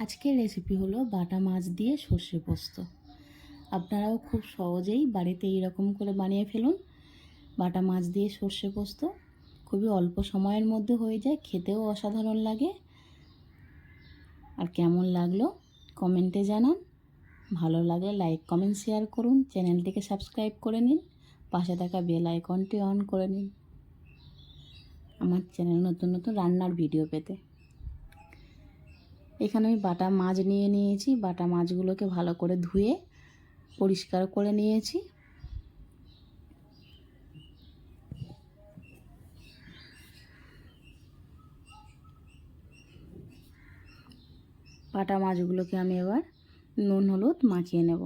আজকের রেসিপি হলো বাটা মাছ দিয়ে সর্ষে পোস্ত। আপনারাও খুব সহজেই বাড়িতে এইরকম করে বানিয়ে ফেলুন। বাটা মাছ দিয়ে সর্ষে পোস্ত খুবই অল্প সময়ের মধ্যে হয়ে যায়, খেতেও অসাধারণ লাগে। আর কেমন লাগলো কমেন্টে জানান। ভালো লাগলে লাইক কমেন্ট শেয়ার করুন, চ্যানেলটিকে সাবস্ক্রাইব করে নিন, পাশে থাকা বেল আইকনটি অন করে নিন আমার চ্যানেল নতুন নতুন রান্নার ভিডিও পেতে। এখানে আমি বাটা মাছ নিয়ে নিয়েছি। বাটা মাছগুলোকে ভালো করে ধুয়ে পরিষ্কার করে নিয়েছি। বাটা মাছগুলোকে আমি এবার নুন হলুদ মাখিয়ে নেব।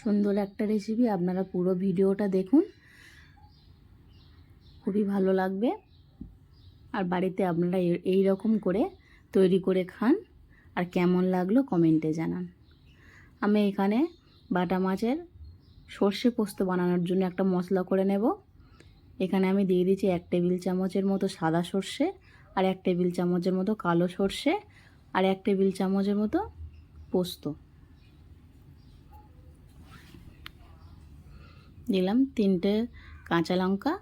সুন্দর একটা রেসিপি, আপনারা পুরো ভিডিওটা দেখুন, খুবই ভালো লাগবে। আর বাড়িতে আপনারা এই রকম করে তৈরি করে খান, আর কেমন লাগলো কমেন্টে জানান। আমি এখানে বাটা মাছের সর্ষে পোস্ত বানানোর জন্য একটা মশলা করে নেব। এখানে আমি দিয়ে দিচ্ছি 1 টেবিল চামচের মতো সাদা সর্ষে, আর 1 টেবিল চামচের মতো কালো সর্ষে, আর 1 টেবিল চামচের মতো পোস্ত দিলাম। 3টে কাঁচা লঙ্কা,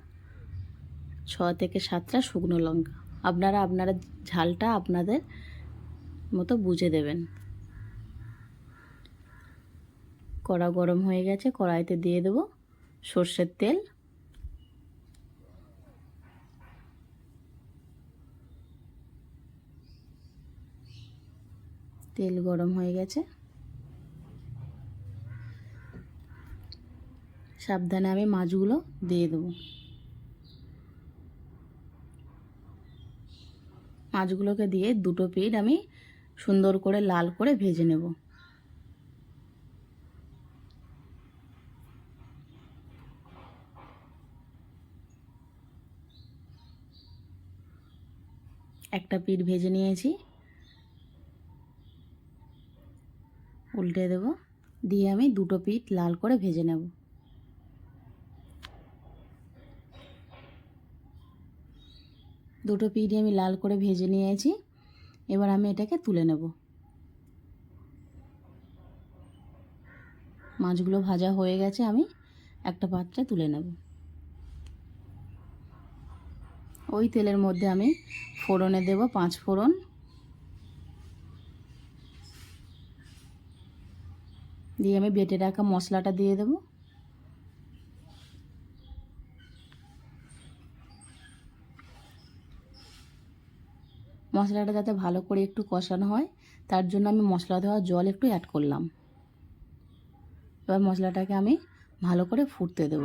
6 থেকে 7টা শুকনো লঙ্কা। আপনারা ঝালটা আপনাদের মতো বুঝে দেবেন। কড়া গরম হয়ে গেছে, কড়াইতে দিয়ে দেব সর্ষের তেল। তেল গরম হয়ে গেছে, সাবধানে আমি মাছগুলো দিয়ে দেব। মাছগুলোকে দিয়ে দুটো পিঠ আমি সুন্দর করে লাল করে ভেজে নেব। একটা পিঠ ভেজে নিয়েছি, উল্টে দেব, দিয়ে আমি দুটো পিঠ লাল করে ভেজে নেব। দুটো পিঠই আমি লাল করে ভেজে নিয়েছি। এবার আমি এটাকে তুলে নেব। মাছগুলো ভাজা হয়ে গেছে, আমি একটা পাত্রে তুলে নেব। ওই তেলের মধ্যে আমি ফোড়নে দেব 5 ফোড়ন, দিয়ে আমি বেটে রাখা মশলাটা দিয়ে দেব। মশলাটা যাতে ভালো করে একটু কষানো হয়, তার জন্য আমি মশলা দেওয়া জল একটু অ্যাড করলাম। এবার মশলাটাকে আমি ভালো করে ফুটতে দেব।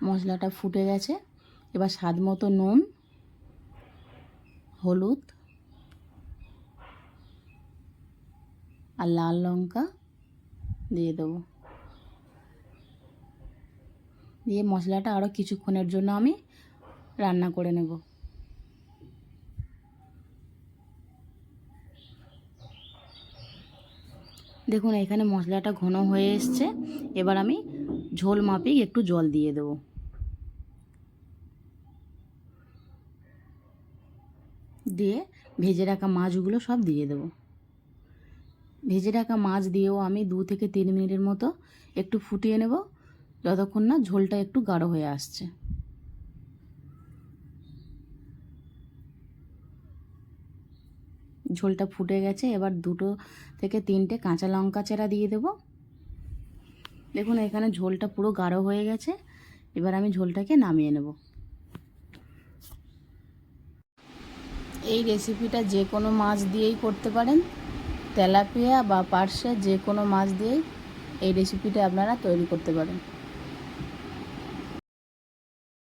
মশলাটা ফুটে গেছে, এবার স্বাদ মতো নুন, হলুদ আর লাল লঙ্কা দিয়ে দেবো। দিয়ে মশলাটা আরও কিছুক্ষণের জন্য আমি রান্না করে নেব। দেখুন এখানে মশলাটা ঘন হয়ে এসছে। এবার আমি ঝোল মাপিয়ে একটু জল দিয়ে দেব। দিয়ে ভেজে রাখা মাছগুলো সব দিয়ে দেব। ভেজে রাখা মাছ দিয়েও আমি 2 থেকে 3 মিনিটের মতো একটু ফুটিয়ে নেব, যতক্ষণ না ঝোলটা একটু গাঢ় হয়ে আসছে। ঝোলটা ফুটে গেছে, এবার 2 থেকে 3টে কাঁচা লঙ্কা চেরা দিয়ে দেব। দেখুন এখানে ঝোলটা পুরো গাঢ় হয়ে গেছে। এবার আমি ঝোলটাকে নামিয়ে নেব। এই রেসিপিটা যে কোনো মাছ দিয়েই করতে পারেন, তেলাপিয়া বা পার্শে যে কোনো মাছ দিয়েই এই রেসিপিটা আপনারা তৈরি করতে পারেন।